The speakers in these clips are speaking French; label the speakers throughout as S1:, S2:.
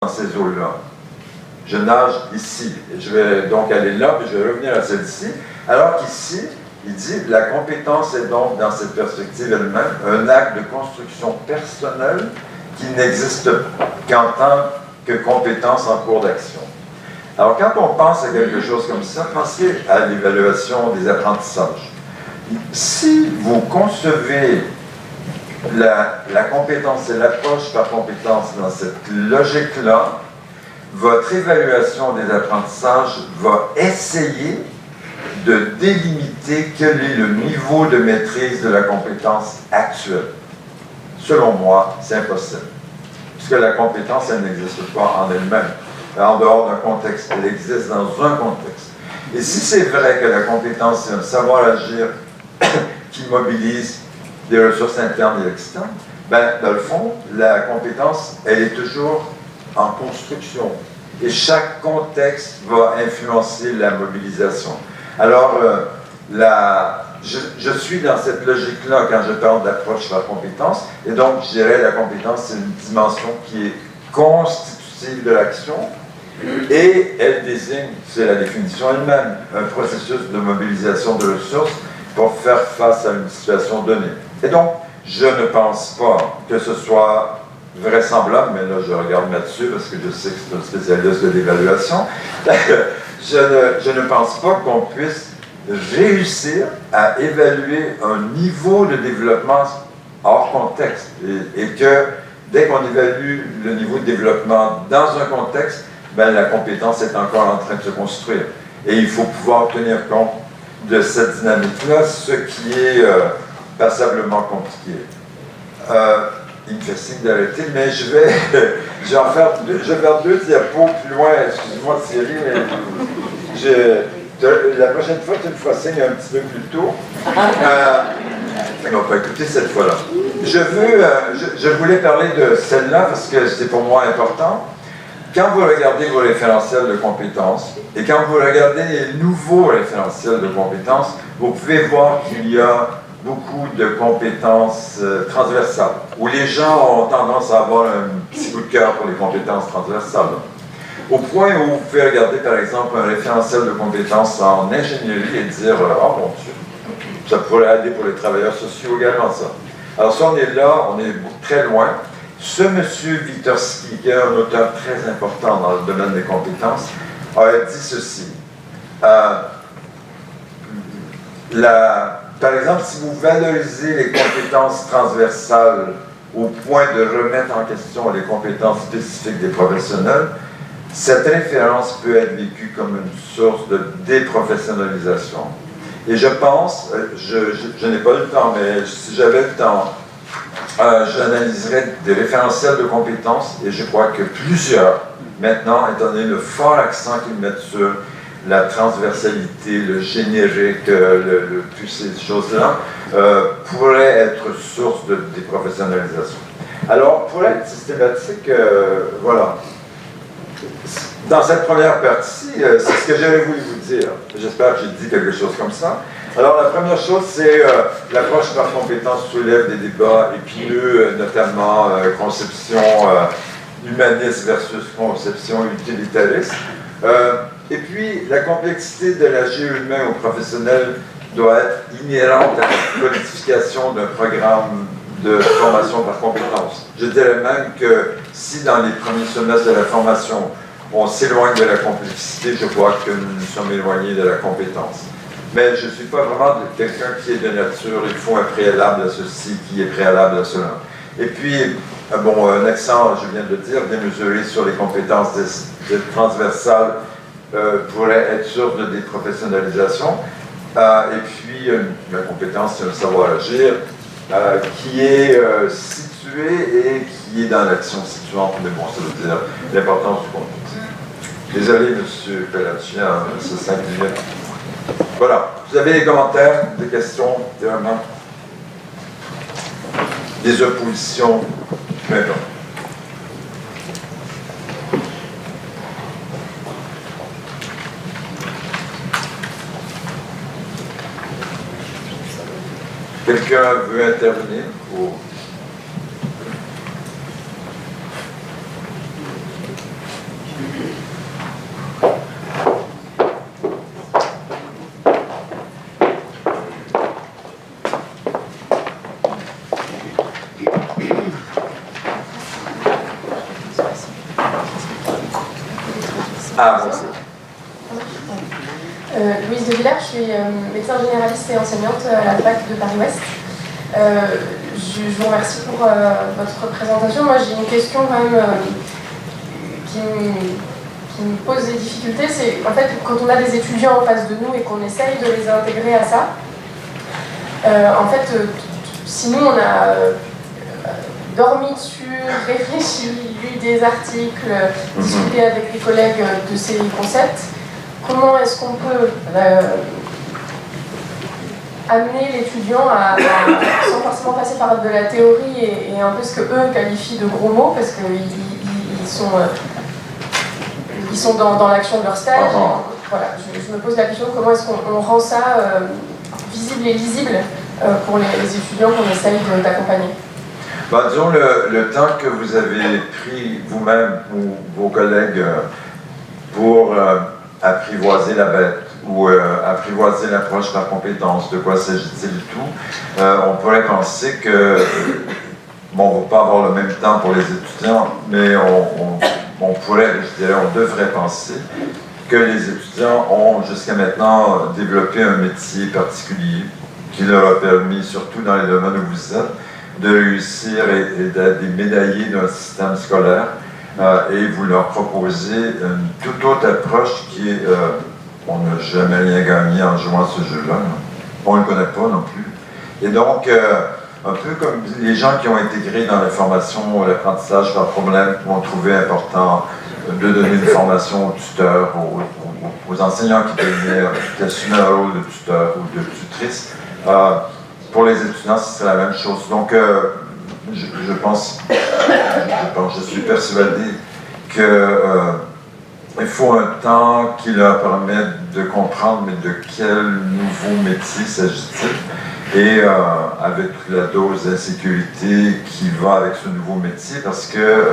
S1: dans ces eaux-là. Je nage ici, et je vais donc aller là, puis je vais revenir à celle-ci, alors qu'ici, il dit, la compétence est donc, dans cette perspective elle-même, un acte de construction personnelle qui n'existe qu'en tant que compétence en cours d'action. Alors, quand on pense à quelque chose comme ça, pensez à l'évaluation des apprentissages. Si vous concevez la compétence et l'approche par compétence dans cette logique-là, votre évaluation des apprentissages va essayer de délimiter quel est le niveau de maîtrise de la compétence actuelle. Selon moi, c'est impossible. Puisque la compétence, elle n'existe pas en elle-même, en dehors d'un contexte. Elle existe dans un contexte. Et si c'est vrai que la compétence, c'est un savoir-agir qui mobilise des ressources internes et externes, ben, dans le fond, la compétence, elle est toujours en construction. Et chaque contexte va influencer la mobilisation. Alors, je suis dans cette logique-là quand je parle d'approche par compétence, et donc je dirais que la compétence, c'est une dimension qui est constitutive de l'action, et elle désigne, c'est la définition elle-même, un processus de mobilisation de ressources pour faire face à une situation donnée. Et donc, je ne pense pas que ce soit vraisemblable, mais là je regarde Mathieu parce que je sais que c'est un spécialiste de l'évaluation, je ne pense pas qu'on puisse réussir à évaluer un niveau de développement hors contexte et que dès qu'on évalue le niveau de développement dans un contexte, ben, la compétence est encore en train de se construire. Et il faut pouvoir tenir compte de cette dynamique-là, ce qui est passablement compliqué. Il me fait signe d'arrêter, mais je vais faire deux diapos plus loin. Excuse-moi Thierry, mais la prochaine fois, tu me feras signe un petit peu plus tôt. On va écouter cette fois-là. Je voulais parler de celle-là parce que c'est pour moi important. Quand vous regardez vos référentiels de compétences et quand vous regardez les nouveaux référentiels de compétences, vous pouvez voir qu'il y a beaucoup de compétences transversales, où les gens ont tendance à avoir un petit coup de cœur pour les compétences transversales. Au point où vous pouvez regarder, par exemple, un référentiel de compétences en ingénierie et dire « Oh mon Dieu, ça pourrait aller pour les travailleurs sociaux également, ça. » Alors ça, on est là, on est très loin. Ce monsieur Witkowski, qui est un auteur très important dans le domaine des compétences, a dit ceci. Par exemple, si vous valorisez les compétences transversales au point de remettre en question les compétences spécifiques des professionnels, cette référence peut être vécue comme une source de déprofessionnalisation. Et je pense, je n'ai pas eu le temps, mais si j'avais le temps, j'analyserais des référentiels de compétences et je crois que plusieurs, maintenant, étant donné le fort accent qu'ils mettent sur la transversalité, le générique, toutes ces choses-là, pourraient être source de déprofessionnalisation. Alors, pour être systématique, voilà. Dans cette première partie, c'est ce que j'avais voulu vous dire. J'espère que j'ai dit quelque chose comme ça. Alors, la première chose, c'est l'approche par compétence soulève des débats épineux, notamment conception humaniste versus conception utilitariste. Et puis, la complexité de l'agir humain ou professionnel doit être inhérente à la codification d'un programme de formation par compétence. Je dirais même que si dans les premiers semestres de la formation, on s'éloigne de la complexité, je crois que nous nous sommes éloignés de la compétence. Mais je ne suis pas vraiment quelqu'un qui est de nature, il faut un préalable à ceci, qui est préalable à cela. Et puis, bon, un accent, je viens de le dire, démesuré sur les compétences transversales pourrait être source de déprofessionnalisation. Et puis, la compétence, c'est un savoir-agir qui est situé et qui est dans l'action situante, mais bon, ça veut dire l'importance du contexte. Désolé, M. Pelletian, ce 5 minutes. Voilà. Vous avez des commentaires, des questions, des remarques, des oppositions, peu importe. Quelqu'un veut intervenir ou... avancer.
S2: Louise de Villers, je suis médecin généraliste et enseignante à la fac de Paris-Ouest. Je vous remercie pour votre présentation. Moi, j'ai une question quand même qui me pose des difficultés. C'est en fait quand on a des étudiants en face de nous et qu'on essaye de les intégrer à ça. En fait, si nous on a dormi dessus, réfléchi, lu des articles, discuté avec les collègues de ces concepts, comment est-ce qu'on peut amener l'étudiant sans forcément passer par de la théorie et un peu ce que eux qualifient de gros mots, parce qu'ils sont dans l'action de leur stage. Voilà, je me pose la question, comment est-ce qu'on rend ça visible et lisible pour les étudiants qu'on essaye d'accompagner?
S1: Disons le temps que vous avez pris vous-même ou vos collègues pour apprivoiser la bête ou apprivoiser l'approche par compétence, de quoi s'agit-il du tout, on pourrait penser que, bon, on ne va pas avoir le même temps pour les étudiants, mais on pourrait, je dirais, on devrait penser que les étudiants ont jusqu'à maintenant développé un métier particulier qui leur a permis, surtout dans les domaines où vous êtes, de réussir et d'être des médaillés d'un système scolaire, et vous leur proposez une toute autre approche qui est on n'a jamais rien gagné en jouant à ce jeu-là. On ne le connaît pas non plus. Et donc, un peu comme les gens qui ont intégré dans la formation l'apprentissage par problème, ont trouvé important de donner une formation aux tuteurs, aux enseignants qui assumaient le rôle de tuteur ou de tutrice. Pour les étudiants, c'est la même chose. Donc, je suis persuadé que il faut un temps qui leur permette de comprendre, mais de quel nouveau métier s'agit-il, et avec la dose d'insécurité qui va avec ce nouveau métier, parce que,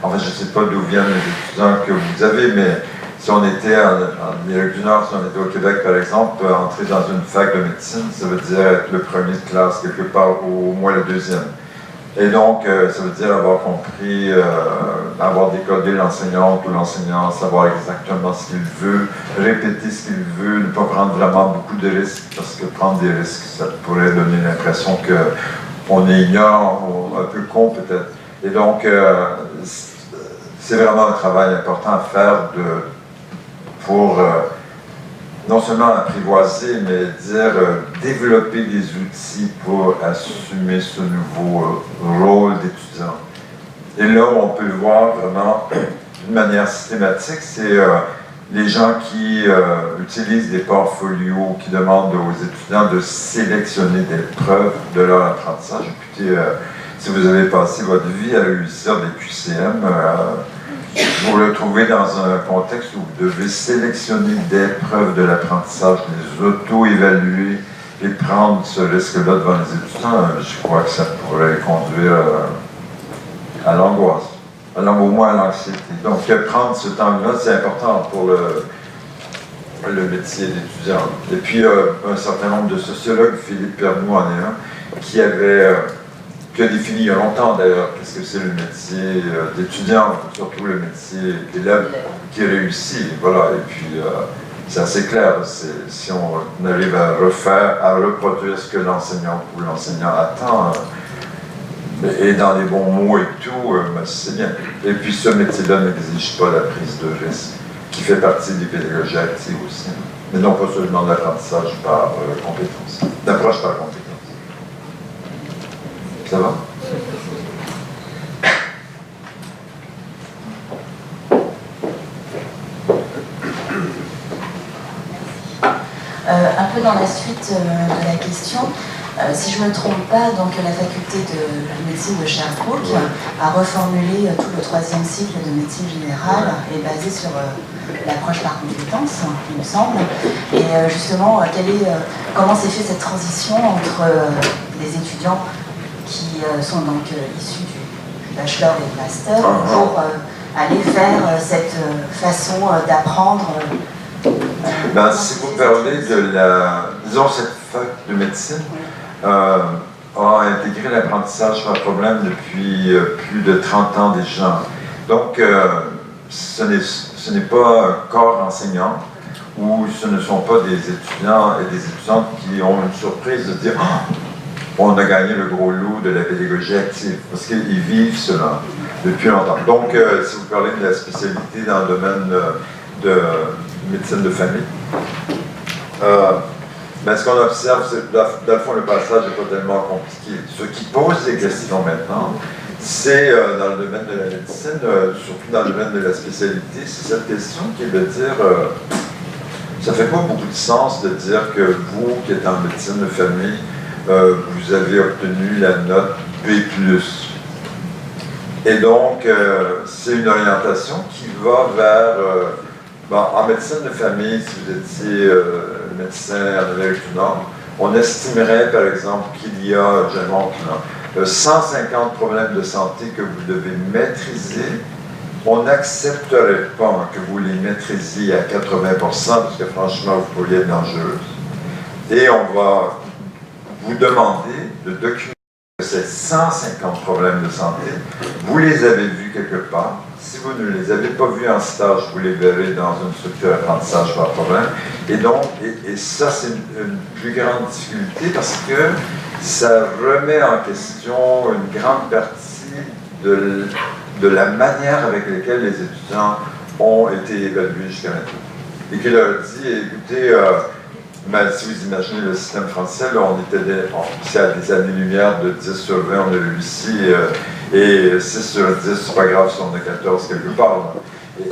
S1: en fait, je ne sais pas d'où viennent les étudiants que vous avez, mais si on était en Amérique du Nord, si on était au Québec, par exemple, entrer dans une fac de médecine, ça veut dire être le premier de classe quelque part, ou au moins le deuxième. Et donc, ça veut dire avoir compris, avoir décodé l'enseignante ou l'enseignant, savoir exactement ce qu'il veut, répéter ce qu'il veut, ne pas prendre vraiment beaucoup de risques, parce que prendre des risques, ça pourrait donner l'impression qu'on est ignorant ou un peu con peut-être. Et donc, c'est vraiment un travail important à faire pour non seulement apprivoiser, mais développer des outils pour assumer ce nouveau rôle d'étudiant. Et là où on peut le voir vraiment d'une manière systématique, c'est les gens qui utilisent des portfolios, qui demandent aux étudiants de sélectionner des preuves de leur apprentissage. Écoutez, si vous avez passé votre vie à réussir des QCM, vous le trouvez dans un contexte où vous devez sélectionner des preuves de l'apprentissage, les auto-évaluer et prendre ce risque-là devant les étudiants. Je crois que ça pourrait conduire à l'angoisse, au moins à l'anxiété. Donc, prendre ce temps-là, c'est important pour le métier d'étudiant. Et puis, un certain nombre de sociologues, Philippe Pernoud en est un, qui a défini il y a longtemps d'ailleurs qu'est-ce que c'est le métier d'étudiant, surtout le métier d'élève qui réussit. Voilà, et puis c'est assez clair, si on arrive à reproduire ce que l'enseignant ou l'enseignant attend, et dans les bons mots et tout, c'est bien. Et puis ce métier-là n'exige pas la prise de risque, qui fait partie des pédagogies actives aussi, mais non pas seulement de l'apprentissage par compétence, d'approche par compétence. Ça va?
S3: Un peu dans la suite de la question, si je ne me trompe pas, donc la faculté de médecine de Sherbrooke a reformulé tout le 3e cycle de médecine générale et basé sur l'approche par compétence, il me semble. Et justement, comment s'est fait cette transition entre les étudiants qui sont donc issus du bachelor et du master pour aller faire cette façon d'apprendre.
S1: Si vous parlez de cette fac de médecine a intégré l'apprentissage par problème depuis plus de 30 ans déjà. Donc, ce n'est pas un corps enseignant, où ce ne sont pas des étudiants et des étudiantes qui ont une surprise de dire « on a gagné le gros lot de la pédagogie active », parce qu'ils vivent cela depuis longtemps. Donc, si vous parlez de la spécialité dans le domaine de médecine de famille, ben, ce qu'on observe, c'est dans le fond, le passage n'est pas tellement compliqué. Ce qui pose des questions maintenant, c'est dans le domaine de la médecine, surtout dans le domaine de la spécialité, c'est cette question qui est de dire ça fait pas beaucoup de sens de dire que vous, qui êtes en médecine de famille, vous avez obtenu la note B+. Et donc, c'est une orientation qui va vers... en médecine de famille, si vous étiez médecin en Amérique du Nord, on estimerait, par exemple, qu'il y a, je montre là, 150 problèmes de santé que vous devez maîtriser. On n'accepterait pas que vous les maîtrisiez à 80%, parce que franchement, vous pourriez être dangereuse. Et on va vous demander de documenter ces 150 problèmes de santé. Vous les avez vus quelque part. Si vous ne les avez pas vus en stage, vous les verrez dans une structure d'apprentissage par problème. Et donc, et ça, c'est une plus grande difficulté parce que ça remet en question une grande partie de la manière avec laquelle les étudiants ont été évalués jusqu'à maintenant. Et qui leur dit, écoutez, si vous imaginez le système français, là, c'est à des années-lumière de 10 sur 20, on a eu ici, et 6 sur 10, c'est pas grave si on a 14 quelque part.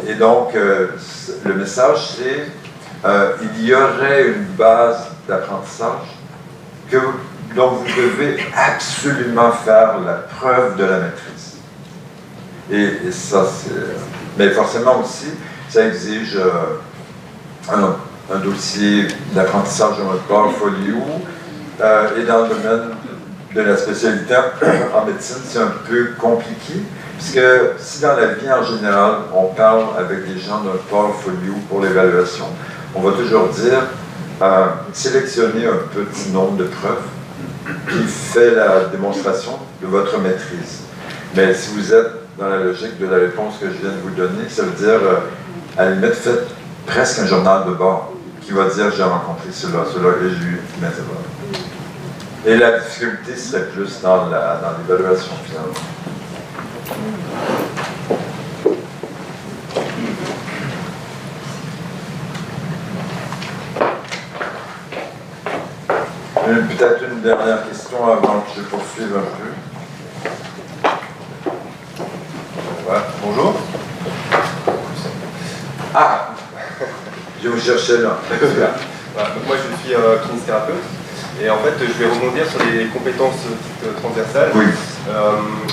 S1: Et donc, le message, c'est il y aurait une base d'apprentissage dont vous devez absolument faire la preuve de la maîtrise. Et ça, c'est... Mais forcément aussi, ça exige un dossier d'apprentissage de votre portfolio. Et dans le domaine de la spécialité en médecine, c'est un peu compliqué, puisque si dans la vie en général, on parle avec des gens d'un portfolio pour l'évaluation, on va toujours dire sélectionnez un petit nombre de preuves qui fait la démonstration de votre maîtrise. Mais si vous êtes dans la logique de la réponse que je viens de vous donner, ça veut dire, à la limite, faites presque un journal de bord qui va dire j'ai rencontré cela, et j'ai eu maintenant. Et la difficulté serait plus dans l'évaluation finalement. Peut-être une dernière question avant que je poursuive un peu.
S4: Voilà. Bonjour.
S1: Ah, je vous cherchais là.
S4: Voilà, donc moi je suis kinésithérapeute et en fait je vais rebondir sur les compétences transversales.
S1: Oui.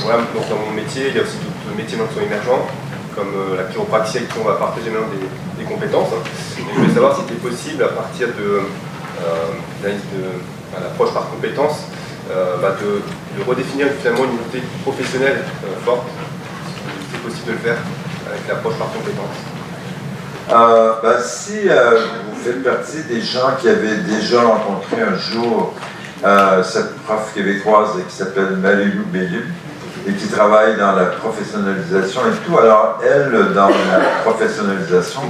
S4: Voilà, donc dans mon métier, il y a aussi d'autres métiers qui sont émergents, comme la chiropraxie avec qui on va partager maintenant des compétences. Et je voulais savoir si c'était possible à partir de l'approche par compétences, de redéfinir finalement une unité professionnelle forte. C'est possible de le faire avec l'approche par compétences.
S1: Si vous faites partie des gens qui avaient déjà rencontré un jour cette prof québécoise qui s'appelle Marie-Lou Bélieu et qui travaille dans la professionnalisation et tout, alors elle, dans la professionnalisation,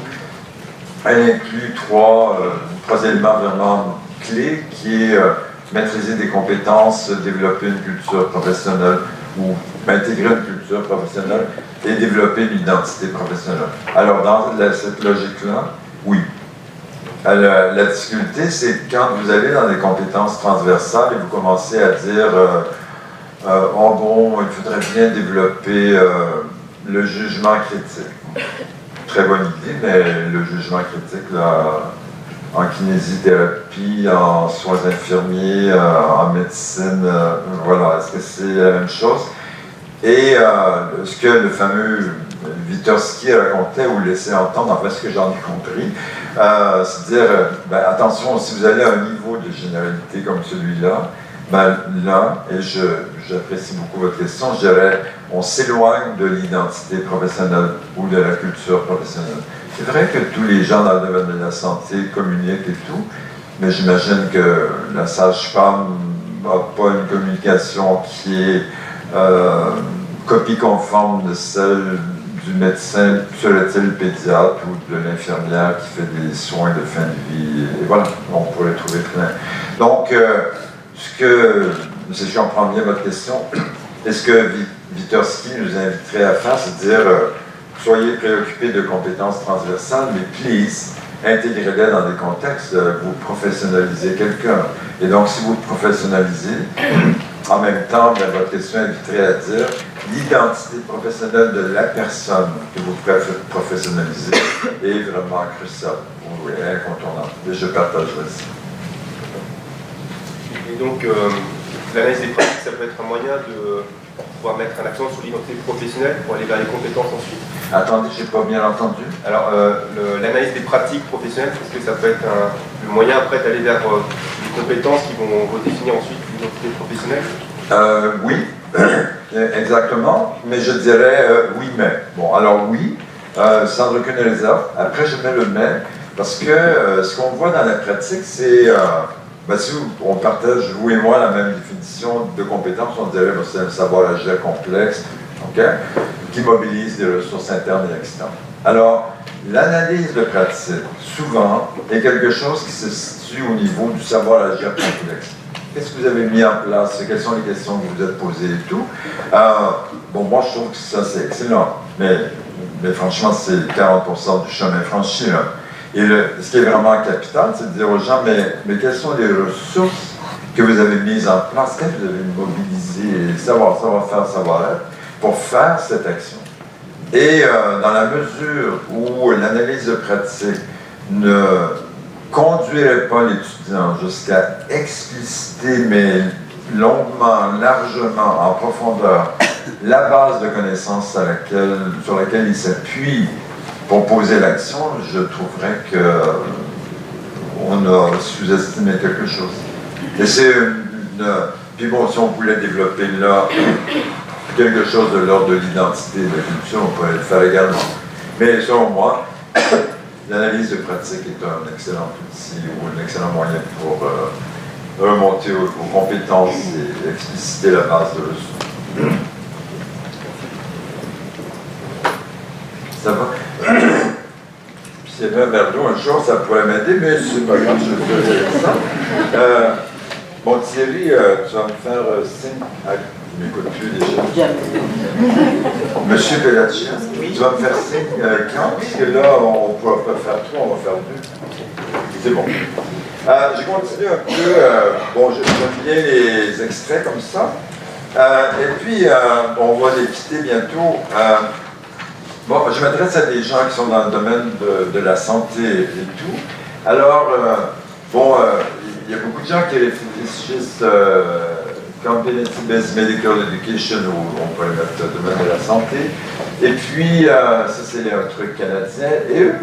S1: elle inclut trois éléments vraiment clés qui est maîtriser des compétences, développer une culture professionnelle ou intégrer une culture professionnelle et développer une identité professionnelle. Alors, dans cette logique-là, oui. La difficulté, c'est quand vous allez dans des compétences transversales et vous commencez à dire oh bon, il faudrait bien développer le jugement critique. Très bonne idée, mais le jugement critique, là, en kinésithérapie, en soins infirmiers, en médecine, voilà, est-ce que c'est la même chose? Et ce que le fameux Vygotsky racontait ou laissait entendre, enfin ce que j'en ai compris, c'est dire, attention, si vous allez à un niveau de généralité comme celui-là, là, et j'apprécie beaucoup votre question, je dirais, on s'éloigne de l'identité professionnelle ou de la culture professionnelle. C'est vrai que tous les gens dans le domaine de la santé communiquent et tout, mais j'imagine que la sage-femme n'a pas une communication qui est copie conforme de celle du médecin, serait-il pédiatre ou de l'infirmière qui fait des soins de fin de vie. Et voilà, on pourrait trouver plein. Donc, si je comprends bien votre question, est-ce que Vygotsky nous inviterait à faire, c'est de dire soyez préoccupés de compétences transversales, mais please, intégrez-les dans des contextes, vous professionnalisez quelqu'un. Et donc, si vous professionnalisez, en même temps, votre question inviterait à dire l'identité professionnelle de la personne que vous professionnalisez est vraiment cruciale, ou incontournable. Et je partagerai ça.
S4: Et donc, l'analyse des pratiques, ça peut être un moyen de pouvoir mettre un accent sur l'identité professionnelle pour aller vers les compétences ensuite.
S1: Attendez, j'ai pas bien entendu.
S4: Alors, l'analyse des pratiques professionnelles, est-ce que ça peut être le moyen après d'aller vers les compétences qui vont redéfinir ensuite l'identité professionnelle?
S1: Oui, exactement, mais je dirais oui, mais. Bon, alors oui, sans aucune réserve. Après, je mets le mais, parce que ce qu'on voit dans la pratique, c'est, si on partage, vous et moi, la même définition de compétence, on dirait que c'est un savoir-agir complexe, OK, qui mobilise des ressources internes et externes. Alors, l'analyse de pratique, souvent, est quelque chose qui se situe au niveau du savoir-agir complexe. Qu'est-ce que vous avez mis en place? Quelles sont les questions que vous vous êtes posées et tout? Moi, je trouve que ça, c'est excellent. Mais franchement, c'est 40% du chemin franchi. Là. Et ce qui est vraiment capital, c'est de dire aux gens, mais quelles sont les ressources que vous avez mises en place? Qu'est-ce que vous avez mobilisé, savoir-faire, savoir-être, pour faire cette action? Et dans la mesure où l'analyse de pratique ne conduirait pas l'étudiant jusqu'à expliciter, mais longuement, largement, en profondeur, la base de connaissances sur laquelle il s'appuie pour poser l'action, je trouverais qu'on a sous-estimé quelque chose. Et c'est puis bon, si on voulait développer là quelque chose de l'ordre de l'identité, de la culture, on pourrait le faire également. Mais selon moi, l'analyse de pratique est un excellent outil ou un excellent moyen pour remonter aux compétences et expliciter la base de ressources. Ça va? S'il y avait un verre d'eau un jour, ça pourrait m'aider, mais c'est pas grave, je le ferai avec ça. Bon, Thierry, tu vas me faire signe. Je ne m'écoute plus déjà. Monsieur Bellacci, tu vas me faire signe quand? Parce que là, on ne pourra pas faire trois, on va faire deux. C'est bon. Je continue un peu. J'aime bien les extraits comme ça. Et puis, on va les quitter bientôt. Je m'adresse à des gens qui sont dans le domaine de la santé et tout. Alors, il y a beaucoup de gens qui réfléchissent Competency-Based Medical Education, où on pourrait mettre le domaine de la santé. Et puis, ça c'est un truc canadien. Et eux,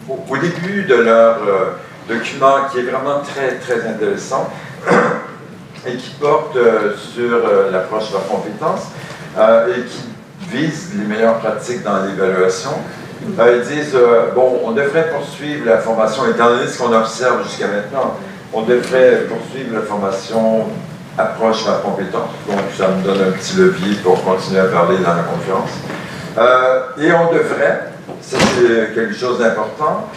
S1: au début de leur document, qui est vraiment très, très intéressant, et qui porte sur l'approche par compétence, et qui vise les meilleures pratiques dans l'évaluation, ils disent, on devrait poursuivre la formation, étant donné ce qu'on observe jusqu'à maintenant, on devrait poursuivre la formation approche par compétence. Donc, ça me donne un petit levier pour continuer à parler dans la conférence. Et on devrait, ça c'est quelque chose d'important,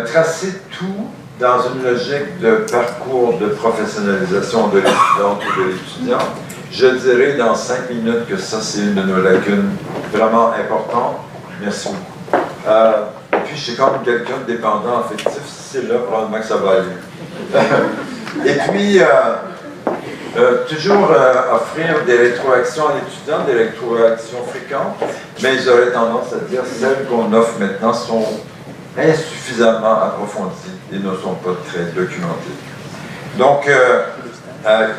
S1: tracer tout dans une logique de parcours de professionnalisation de l'étudiante ou de l'étudiant. Je dirais dans 5 minutes que ça, c'est une de nos lacunes vraiment importantes. Merci beaucoup. Et puis, je suis comme quelqu'un de dépendant affectif. Si c'est là, probablement que ça va aller. Et puis, toujours offrir des rétroactions à l'étudiant, des rétroactions fréquentes, mais ils auraient tendance à dire que celles qu'on offre maintenant sont insuffisamment approfondies et ne sont pas très documentées. Donc,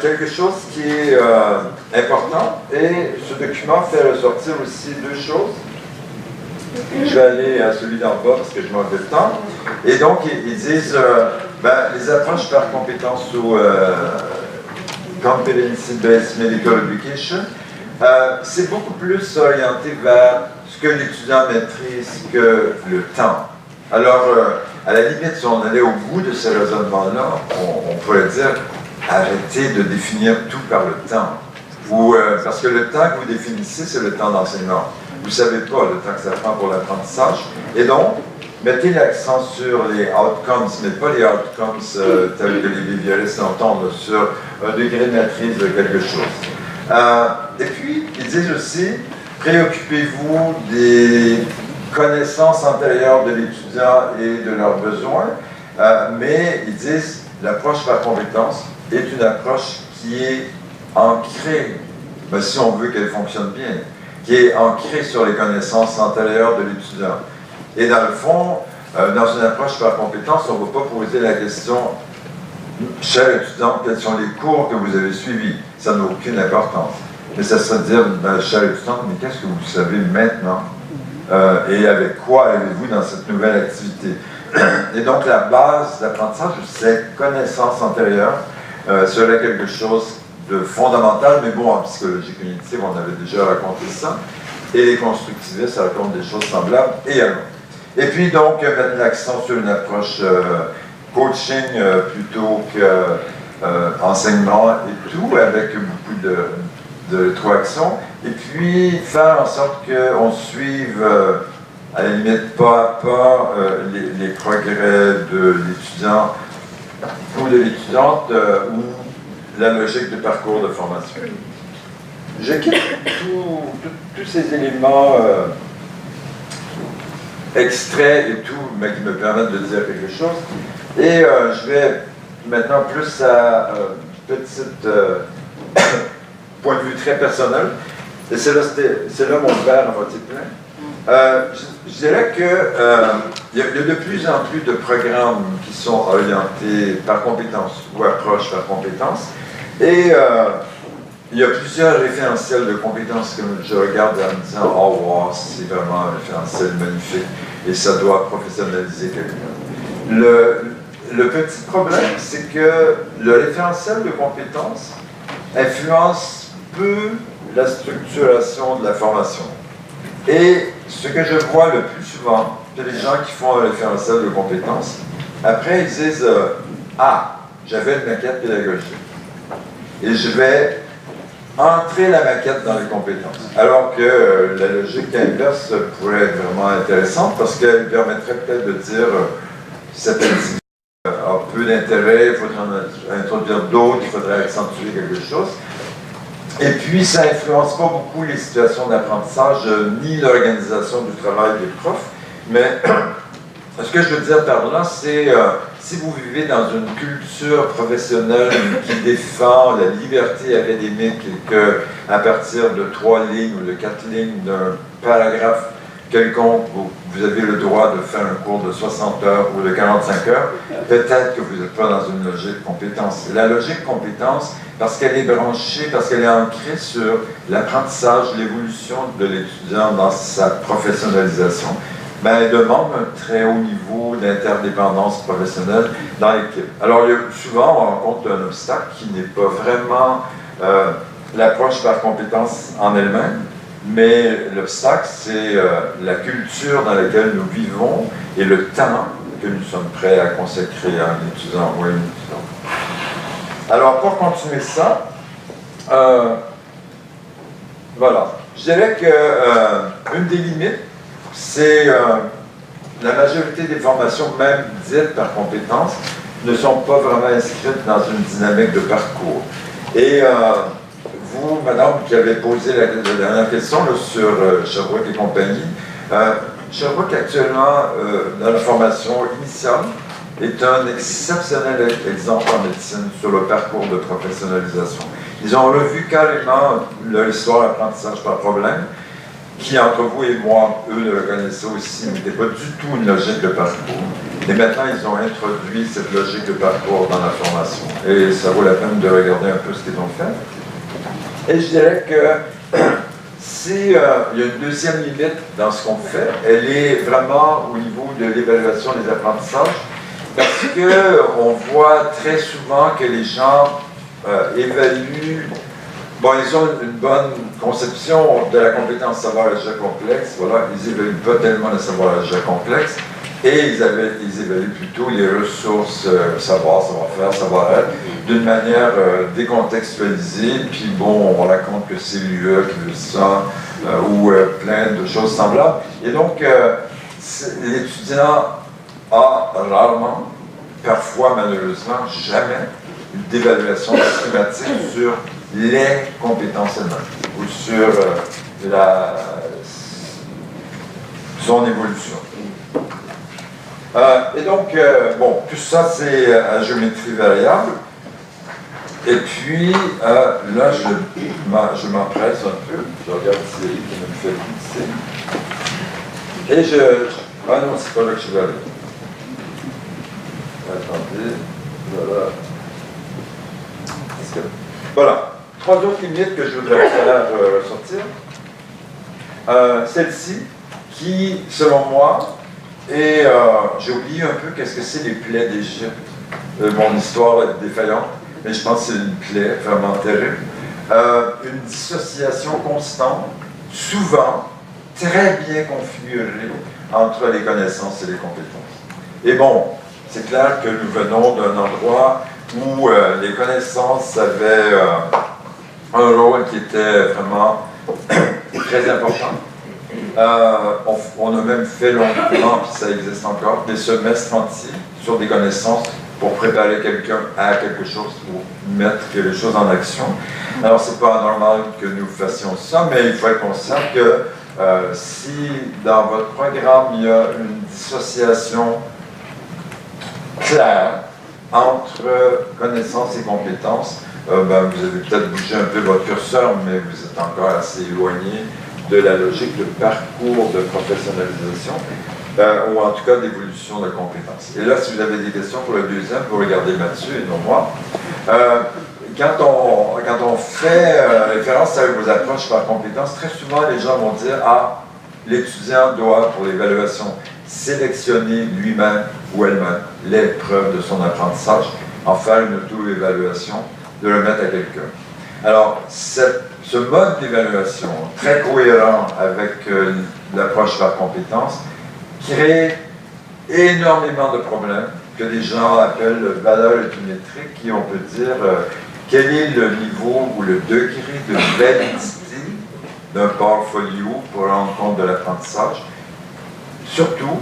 S1: quelque chose qui est important, et ce document fait ressortir aussi deux choses. Je vais aller à celui d'en bas parce que je manque de temps. Et donc, ils disent les approches par compétence ou Competency-Based Medical Education, c'est beaucoup plus orienté vers ce que l'étudiant maîtrise que le temps. Alors, à la limite, si on allait au bout de ce raisonnement-là, on pourrait dire arrêtez de définir tout par le temps. Parce que le temps que vous définissez, c'est le temps d'enseignement. Vous ne savez pas le temps que ça prend pour l'apprentissage. Et donc, mettez l'accent sur les outcomes, mais pas les outcomes tels que les behavioristes entendent, sur un degré de maîtrise de quelque chose. Et puis, ils disent aussi, préoccupez-vous des connaissances antérieures de l'étudiant et de leurs besoins, mais ils disent, l'approche par compétence est une approche qui est ancrée, si on veut qu'elle fonctionne bien, qui est ancrée sur les connaissances antérieures de l'étudiant. Et dans le fond, dans une approche par compétence, on ne va pas poser la question, cher étudiant, quels sont les cours que vous avez suivis? Ça n'a aucune importance. Mais ça serait de dire, cher étudiant, mais qu'est-ce que vous savez maintenant? Et avec quoi allez-vous dans cette nouvelle activité? Et donc la base d'apprentissage, c'est connaissance antérieure, serait quelque chose de fondamental, mais bon, en psychologie cognitive, on avait déjà raconté ça, et les constructivistes racontent des choses semblables également. Et puis donc, mettre l'accent sur une approche coaching plutôt qu'enseignement et tout, avec beaucoup de rétroaction, et puis faire en sorte qu'on suive, à la limite, pas à pas, les progrès de l'étudiant ou de l'étudiante, ou la logique du parcours de formation. Je quitte tous ces éléments extraits et tout, mais qui me permettent de dire quelque chose. Et je vais maintenant plus à un petit point de vue très personnel. Et c'est là mon verre à moitié plein. Je dirais qu'il y a de plus en plus de programmes qui sont orientés par compétence ou approche par compétence. Et il y a plusieurs référentiels de compétences que je regarde en me disant « Oh wow, c'est vraiment un référentiel magnifique et ça doit professionnaliser quelqu'un. » Le petit problème, c'est que le référentiel de compétences influence peu la structuration de la formation. Et ce que je vois le plus souvent, c'est les gens qui font un référentiel de compétences, après ils disent « Ah, j'avais une maquette pédagogique. » Et je vais entrer la maquette dans les compétences. Alors que la logique inverse pourrait être vraiment intéressante parce qu'elle permettrait peut-être de dire cette activité a peu d'intérêt, il faudrait introduire d'autres, il faudrait accentuer quelque chose. Et puis, ça n'influence pas beaucoup les situations d'apprentissage ni l'organisation du travail des profs, mais ce que je veux dire par là, c'est si vous vivez dans une culture professionnelle qui défend la liberté académique et qu'à partir de 3 lignes ou de 4 lignes d'un paragraphe quelconque, vous avez le droit de faire un cours de 60 heures ou de 45 heures, peut-être que vous n'êtes pas dans une logique compétence. La logique compétence, parce qu'elle est branchée, parce qu'elle est ancrée sur l'apprentissage, l'évolution de l'étudiant dans sa professionnalisation, elle demande un très haut niveau d'interdépendance professionnelle dans l'équipe. Alors, souvent, on rencontre un obstacle qui n'est pas vraiment l'approche par compétence en elle-même, mais l'obstacle, c'est la culture dans laquelle nous vivons et le temps que nous sommes prêts à consacrer à un étudiant ou à une étudiante. Alors, pour continuer ça, voilà. Je dirais qu'une des limites, c'est la majorité des formations, même dites par compétence, ne sont pas vraiment inscrites dans une dynamique de parcours. Et vous, madame, qui avez posé la dernière question là, sur Sherbrooke et compagnie, Sherbrooke actuellement, dans la formation initiale, est un exceptionnel exemple en médecine sur le parcours de professionnalisation. Ils ont revu carrément leur histoire d'apprentissage par problème, qui, entre vous et moi, eux le connaissaient aussi, n'était pas du tout une logique de parcours. Et maintenant, ils ont introduit cette logique de parcours dans la formation. Et ça vaut la peine de regarder un peu ce qu'ils ont fait. Et je dirais que il y a une deuxième limite dans ce qu'on fait, elle est vraiment au niveau de l'évaluation des apprentissages, parce qu'on voit très souvent que les gens évaluent. Bon, ils ont une bonne conception de la compétence savoir-agir complexe, voilà, ils n'évaluent pas tellement le savoir-agir complexe, Et ils évaluent plutôt les ressources, savoir, savoir-faire, savoir-être, d'une manière décontextualisée. Puis bon, on raconte que c'est l'UE qui veut ça, ou plein de choses semblables. Et donc, l'étudiant a rarement, parfois malheureusement, jamais d'évaluation systématique sur les compétences elles-mêmes ou sur son évolution. Et donc, bon, tout ça c'est à géométrie variable. Et puis, là, je m'empresse un peu. Je regarde Thierry qui me fait glisser. Et ah non, c'est pas là que je vais aller. Attendez, voilà. Voilà. 3 autres limites que je voudrais faire ressortir. Celle-ci, qui, selon moi, et j'ai oublié un peu qu'est-ce que c'est les plaies d'Égypte. Mon histoire est défaillante, mais je pense que c'est une plaie vraiment terrible. Une dissociation constante, souvent très bien configurée entre les connaissances et les compétences. Et bon, c'est clair que nous venons d'un endroit où les connaissances avaient un rôle qui était vraiment très important. On a même fait longtemps, puis ça existe encore, des semestres entiers sur des connaissances pour préparer quelqu'un à quelque chose, pour mettre quelque chose en action. Alors, c'est pas normal que nous fassions ça, mais il faut être conscient que si dans votre programme, il y a une dissociation claire entre connaissances et compétences, vous avez peut-être bougé un peu votre curseur, mais vous êtes encore assez éloigné de la logique de parcours de professionnalisation, ou en tout cas d'évolution de compétences. Et là, si vous avez des questions pour le deuxième, vous regardez Mathieu et non moi. Quand on fait référence à vos approches par compétences, très souvent les gens vont dire « Ah, l'étudiant doit, pour l'évaluation, sélectionner lui-même ou elle-même les preuves de son apprentissage, en faire une auto-évaluation, de le mettre à quelqu'un. » Alors, ce mode d'évaluation, très cohérent avec l'approche par compétences, crée énormément de problèmes que des gens appellent valeur épimétrique, qui on peut dire quel est le niveau ou le degré de validité d'un portfolio pour rendre compte de l'apprentissage. Surtout,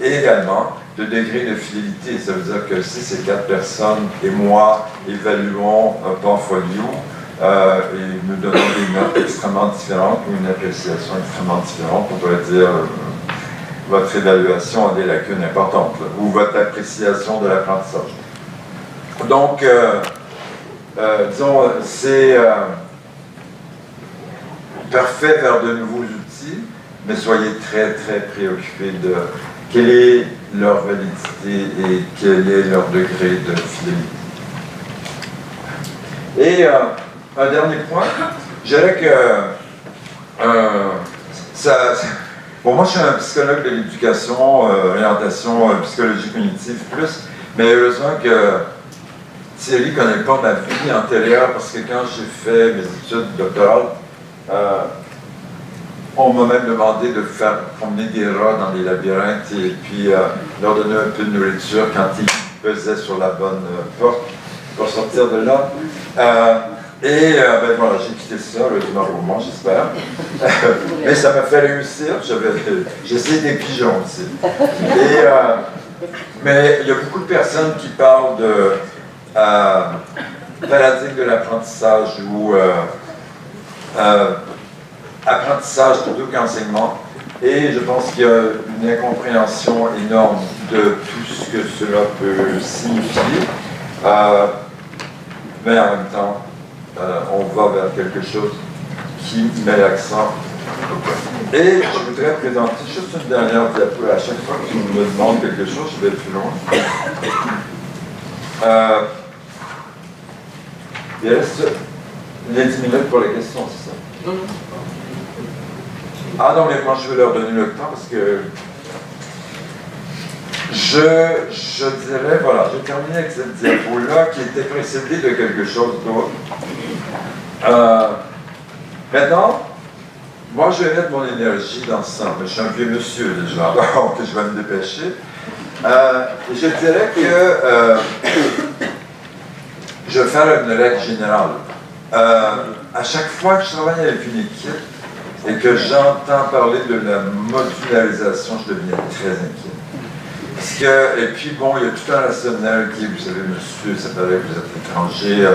S1: et également, le degré de fidélité. Ça veut dire que si ces 4 personnes et moi évaluons un portfolio, et nous donnons des notes extrêmement différentes ou une appréciation extrêmement différente, on pourrait dire votre évaluation a des lacunes importantes, là, ou votre appréciation de l'apprentissage. Donc, disons, c'est parfait vers de nouveaux outils, mais soyez très, très préoccupés de quelle est leur validité et quel est leur degré de fidélité. Et un dernier point, je dirais que bon, moi je suis un psychologue de l'éducation, orientation, psychologie cognitive plus, mais heureusement que Thierry ne connaît pas ma vie antérieure parce que quand j'ai fait mes études doctorales, on m'a même demandé de faire promener des rats dans les labyrinthes et puis leur donner un peu de nourriture quand ils pesaient sur la bonne porte pour sortir de là. Ben voilà, j'ai quitté ça, le moment, j'espère. Mais ça m'a fait réussir, j'essaie des pigeons aussi. Mais il y a beaucoup de personnes qui parlent de paradigme de l'apprentissage ou apprentissage plutôt qu'enseignement. Et je pense qu'il y a une incompréhension énorme de tout ce que cela peut signifier. Mais en même temps, on va vers quelque chose qui met l'accent. Et je voudrais présenter juste une dernière diapo. À chaque fois que tu me demandes quelque chose, je vais plus loin. Il reste les 10 minutes pour les questions, c'est ça? Ah non, mais moi je vais leur donner le temps parce que je dirais, voilà, j'ai terminé avec cette diapo-là qui était précédée de quelque chose d'autre. Maintenant, moi, je vais mettre mon énergie dans ça. Mais je suis un vieux monsieur déjà, donc je vais me dépêcher. Je dirais que je vais faire une règle générale. À chaque fois que je travaille avec une équipe et que j'entends parler de la modularisation, je deviens très inquiet. Parce que, et puis bon, il y a tout un rationnel qui est, vous savez, monsieur, ça paraît que vous êtes étranger,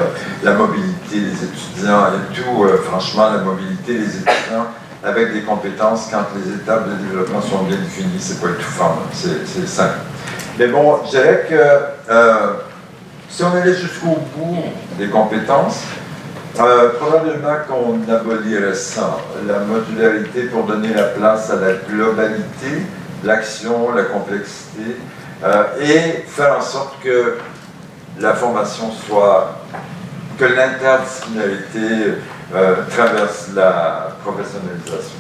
S1: la mobilité des étudiants et tout, franchement, la mobilité des étudiants avec des compétences quand les étapes de développement sont bien définies, c'est pas étouffant, c'est simple. Mais bon, je dirais que si on allait jusqu'au bout des compétences, probablement qu'on abolirait ça, la modularité pour donner la place à la globalité, l'action, la complexité, et faire en sorte que la formation soit, que l'interdisciplinarité traverse la professionnalisation.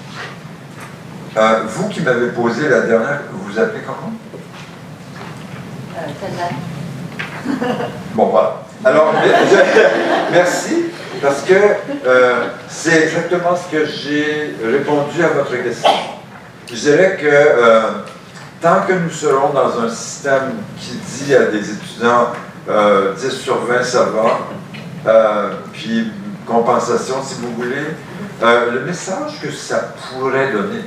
S1: Vous qui m'avez posé la dernière, vous vous appelez comment? Bon, voilà. Alors, merci, parce que c'est exactement ce que j'ai répondu à votre question. Je dirais que tant que nous serons dans un système qui dit à des étudiants 10 sur 20, ça va, puis compensation, si vous voulez, le message que ça pourrait donner,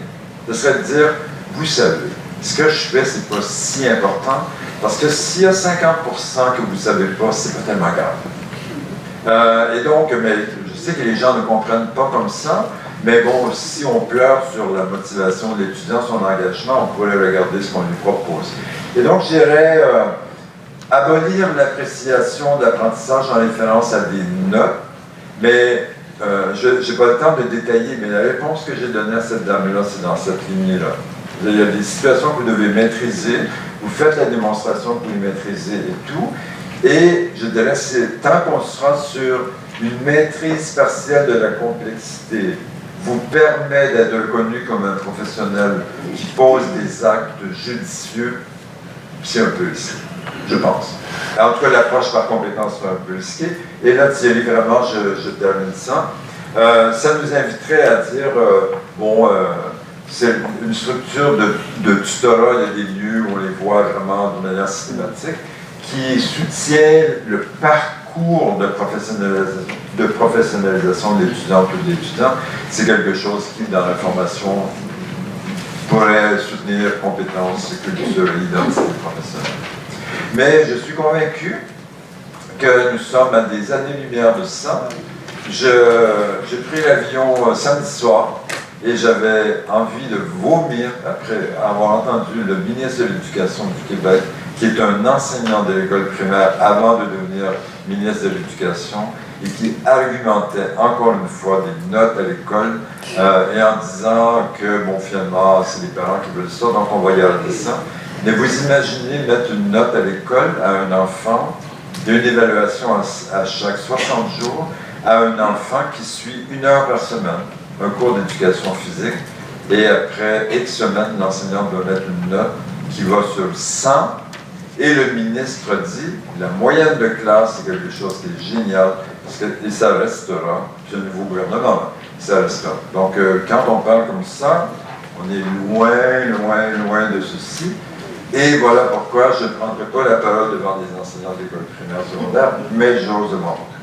S1: ce serait de dire, vous savez, ce que je fais, c'est pas si important, parce que s'il y a 50% que vous ne savez pas, c'est pas tellement grave. Et donc, mais je sais que les gens ne comprennent pas comme ça, mais bon, si on pleure sur la motivation de l'étudiant, son engagement, on pourrait regarder ce qu'on lui propose. Et donc, je dirais abolir l'appréciation de l'apprentissage en référence à des notes, mais je n'ai pas le temps de détailler, mais la réponse que j'ai donnée à cette dame-là, c'est dans cette lignée-là. Il y a des situations que vous devez maîtriser, vous faites la démonstration que vous les maîtrisez et tout, et je dirais, c'est tant qu'on sera sur une maîtrise partielle de la complexité, vous permet d'être reconnu comme un professionnel qui pose des actes judicieux, c'est un peu risqué, je pense. En tout cas, l'approche par compétence sera un peu risquée. Et là, Thierry, vraiment, je termine ça. Ça nous inviterait à dire, c'est une structure de tutorat, il y a des lieux où on les voit vraiment de manière systématique, qui soutient le parcours de professionnalisation de l'étudiant ou de l'étudiant. C'est quelque chose qui, dans la formation, pourrait soutenir compétences, culture et identité professionnelle. Mais je suis convaincu que nous sommes à des années-lumière de ça. J'ai pris l'avion samedi soir et j'avais envie de vomir après avoir entendu le ministre de l'Éducation du Québec, qui est un enseignant de l'école primaire avant de devenir ministre de l'Éducation, et qui argumentait encore une fois des notes à l'école, et en disant que, bon, finalement, c'est les parents qui veulent ça, donc on va y arrêter ça. Mais vous imaginez mettre une note à l'école à un enfant, une évaluation à chaque 60 jours, à un enfant qui suit 1 heure par semaine, un cours d'éducation physique, et après X semaines, l'enseignant doit mettre une note qui va sur 100, et le ministre dit, la moyenne de classe, c'est quelque chose qui est génial, parce que, et ça restera, c'est un nouveau gouvernement, ça restera. Donc, quand on parle comme ça, on est loin de ceci, et voilà pourquoi je ne prendrai pas la parole devant des enseignants d'école primaire secondaire, mais j'ose m'en montrer.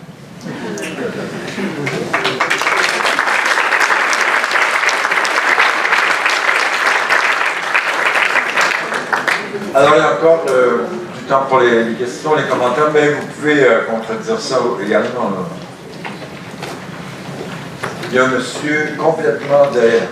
S1: Alors, il y a encore du temps pour les questions, les commentaires, mais vous pouvez contredire ça également. Là. Il y a un monsieur complètement derrière.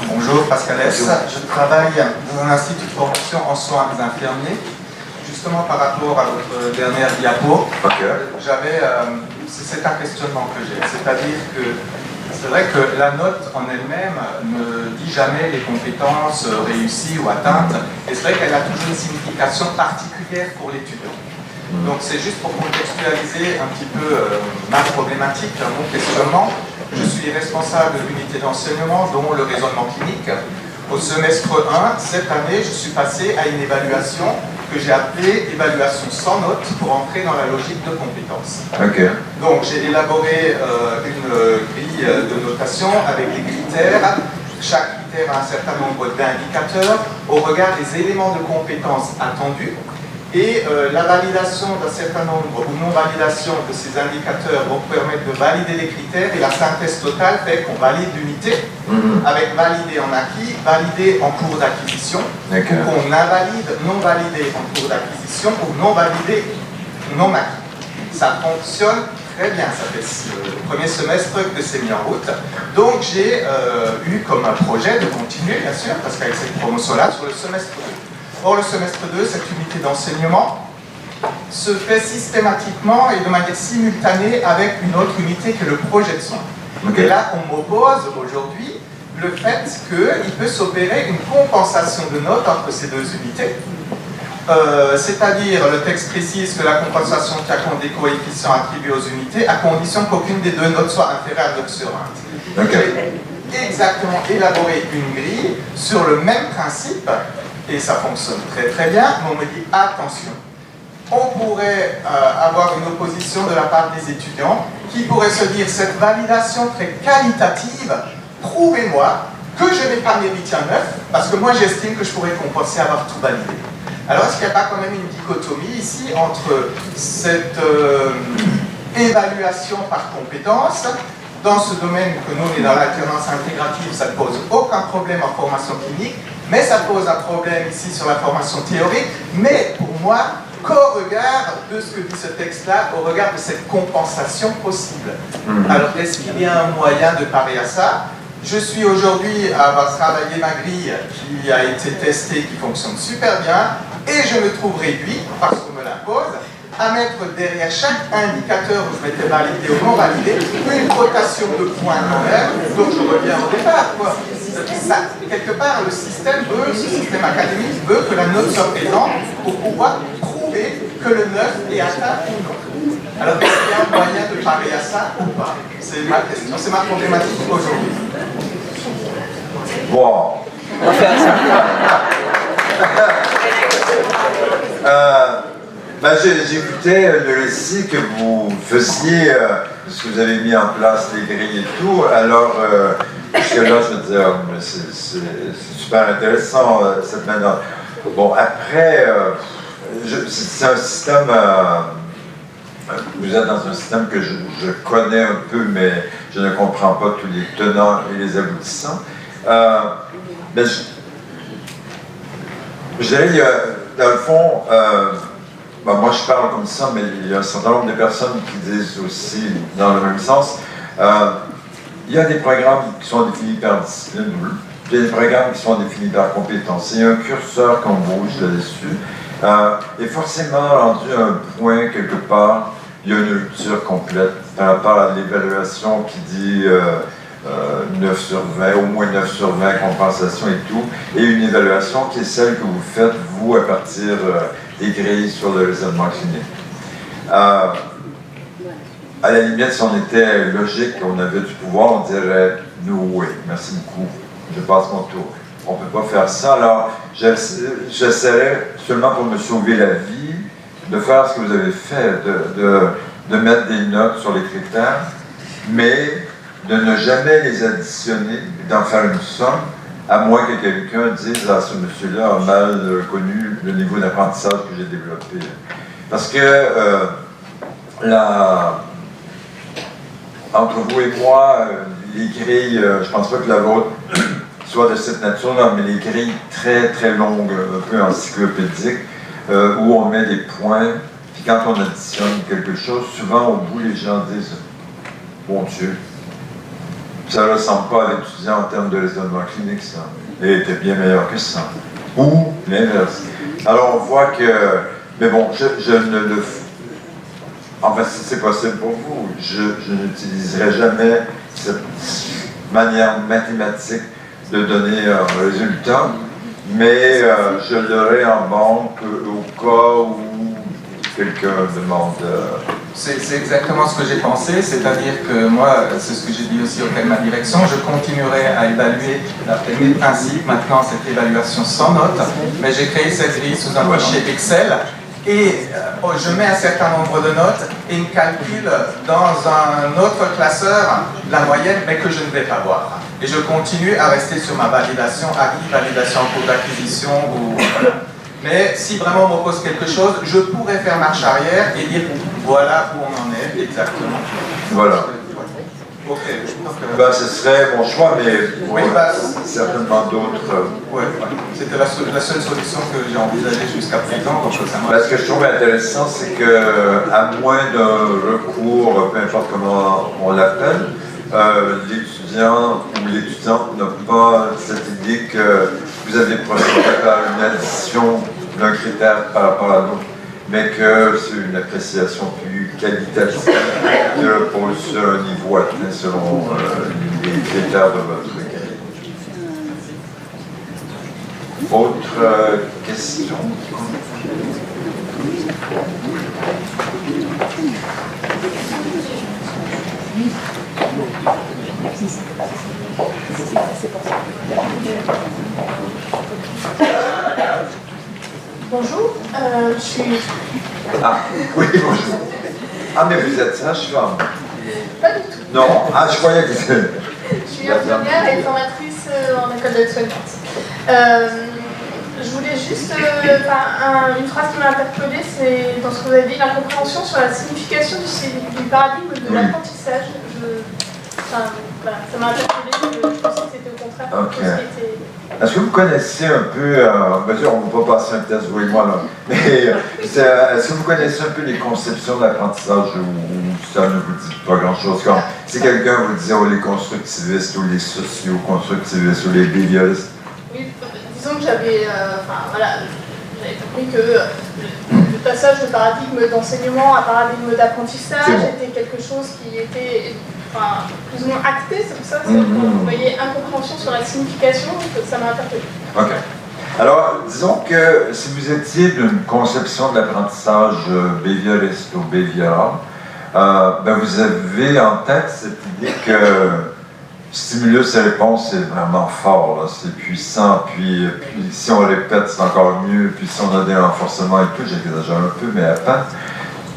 S5: Bonjour, Pascal S. Je travaille dans un institut de formation en soins infirmiers. Justement, par rapport à votre dernière diapo, c'est un questionnement que j'ai. C'est-à-dire que c'est vrai que la note en elle-même ne dit jamais les compétences réussies ou atteintes. Et c'est vrai qu'elle a toujours une signification particulière pour l'étudiant. Donc c'est juste pour contextualiser un petit peu ma problématique, mon questionnement. Je suis responsable de l'unité d'enseignement, dont le raisonnement clinique. Au semestre 1, cette année, je suis passé à une évaluation que j'ai appelée évaluation sans notes pour entrer dans la logique de compétences.
S1: Okay.
S5: Donc j'ai élaboré une grille de notation avec des critères. Chaque critère a un certain nombre d'indicateurs au regard des éléments de compétences attendus. Et la validation d'un certain nombre ou non-validation de ces indicateurs vont permettre de valider les critères, et la synthèse totale fait qu'on valide l'unité avec validé en acquis, validé en cours d'acquisition, ou qu'on invalide non validé en cours d'acquisition ou non validé non acquis. Ça fonctionne très bien, ça fait le premier semestre que c'est mis en route. Donc j'ai eu comme un projet de continuer, bien sûr, parce qu'avec cette promotion-là, sur le semestre 2. Or, le semestre 2, cette unité d'enseignement se fait systématiquement et de manière simultanée avec une autre unité qui est le projet de soins. Et là, on m'oppose aujourd'hui le fait qu'il peut s'opérer une compensation de notes entre ces deux unités. C'est-à-dire, le texte précise que la compensation tient compte des coefficients attribués aux unités à condition qu'aucune des deux notes soit inférieure à 9 sur 1. J'ai exactement élaboré une grille sur le même principe. Et ça fonctionne très très bien, mais on me dit attention, on pourrait avoir une opposition de la part des étudiants qui pourraient se dire cette validation très qualitative, prouvez-moi que je n'ai pas mérité un 9, parce que moi j'estime que je pourrais compenser avoir tout validé. Alors est-ce qu'il n'y a pas quand même une dichotomie ici entre cette évaluation par compétence? Dans ce domaine que nous, on est dans l'alternance intégrative, ça ne pose aucun problème en formation clinique, mais ça pose un problème ici sur la formation théorique, mais pour moi, qu'au regard de ce que dit ce texte-là, au regard de cette compensation possible. Alors, est-ce qu'il y a un moyen de parer à ça? Je suis aujourd'hui à avoir travaillé ma grille qui a été testée, qui fonctionne super bien, et je me trouve réduit, parce qu'on me l'impose, à mettre derrière chaque indicateur où je m'étais validé ou non validé, une rotation de points quand même, donc je reviens au départ, quoi. Ça, quelque part, le système veut, ce système académique veut que la note soit présente pour pouvoir prouver que le 9 est atteint ou non. Alors, est-ce qu'il y a un moyen de parer à ça ou pas? C'est ma question, c'est ma problématique aujourd'hui.
S1: Bon. J'écoutais le récit que vous faisiez, parce que vous avez mis en place les grilles et tout. Alors, jusque-là, je veux dire, c'est super intéressant, cette manière. Bon, après, c'est un système, vous êtes dans un système que je connais un peu, mais je ne comprends pas tous les tenants et les aboutissants. Mais je dirais, dans le fond, moi je parle comme ça, mais il y a un certain nombre de personnes qui disent aussi dans le même sens. Il y a des programmes qui sont définis par discipline, il y a des programmes qui sont définis par compétence. Il y a un curseur qu'on bouge là-dessus. Et forcément, rendu à un point quelque part, il y a une rupture complète par rapport à l'évaluation qui dit 9 sur 20, au moins 9 sur 20, compensation et tout, et une évaluation qui est celle que vous faites, vous, à partir des grilles sur le raisonnement clinique. À la limite, si on était logique, on avait du pouvoir, on dirait « no way, merci beaucoup, je passe mon tour ». On ne peut pas faire ça, alors j'essaierai seulement pour me sauver la vie de faire ce que vous avez fait, de mettre des notes sur les critères, mais de ne jamais les additionner, d'en faire une somme, à moins que quelqu'un dise « Ah, ce monsieur-là a mal connu le niveau d'apprentissage que j'ai développé ». Parce que entre vous et moi, les grilles, je ne pense pas que la vôtre soit de cette nature-là, mais les grilles très très longues, un peu encyclopédiques, où on met des points, puis quand on additionne quelque chose, souvent au bout les gens disent « Mon Dieu, ça ne ressemble pas à l'étudiant en termes de raisonnement clinique, ça. Il était bien meilleur que ça. » Ou l'inverse. Alors on voit que, mais bon, je ne le fais. Enfin, si c'est possible pour vous, je n'utiliserai jamais cette manière mathématique de donner un résultat, mais je l'aurai en banque au cas où quelqu'un demande...
S5: C'est exactement ce que j'ai pensé, c'est-à-dire que moi, c'est ce que j'ai dit aussi auprès de ma direction, je continuerai à évaluer d'après mes principes, maintenant cette évaluation sans note, mais j'ai créé cette grille sous un fichier Excel et je mets un certain nombre de notes et une calcule dans un autre classeur la moyenne, mais que je ne vais pas voir. Et je continue à rester sur ma validation acquis, validation en cours d'acquisition ou... Mais si vraiment on me pose quelque chose, je pourrais faire marche arrière et dire voilà où on en est exactement.
S1: Voilà.
S5: Ok.
S1: Ben, ce serait mon choix, mais
S5: Oui,
S1: certainement d'autres.
S5: Ouais. C'était la seule solution que j'ai envisagée jusqu'à présent. Donc
S1: Ben, ce que je trouve intéressant, c'est que à moins d'un recours, peu importe comment on l'appelle, l'étudiant ou l'étudiante n'a pas cette idée que vous avez procédé par une addition d'un critère par rapport à l'autre, mais que c'est une appréciation plus qualitative qui repose sur un niveau atteint selon les critères de votre cahier. Autre question?
S2: Bonjour, je suis...
S1: Ah, oui, bonjour. Ah, mais vous êtes sage-femme?
S2: Pas du tout.
S1: Non? Ah, je croyais que c'était...
S2: Je suis infirmière et formatrice en école d'aide-soignante. Je voulais juste... une phrase qui m'a interpellée, c'est dans ce que vous avez dit, l'incompréhension sur la signification du paradigme de l'apprentissage. Voilà, ça m'a interpellée, je pensais que c'était au contraire
S1: Okay.
S2: ce qui était...
S1: Est-ce que vous connaissez un peu, bien sûr, on ne va pas passer un test, vous et moi, là, mais est-ce que vous connaissez un peu les conceptions de l'apprentissage ou ça ne vous dit pas grand-chose? Comme si quelqu'un vous disait les constructivistes ou les socio-constructivistes ou les behavioristes?
S2: Oui, disons que j'avais compris que le passage de paradigme d'enseignement à paradigme d'apprentissage était quelque chose qui était plus ou moins acté, c'est pour ça que vous voyez incompréhension sur la signification, que ça m'a interpellé.
S1: OK. Alors, disons que si vous étiez d'une conception de l'apprentissage behavioriste ou behavioral, ben vous avez en tête cette idée que stimulus et réponse, c'est vraiment fort, c'est puissant, puis si on répète, c'est encore mieux, puis si on a des renforcements et tout, j'exagère un peu, mais à peine.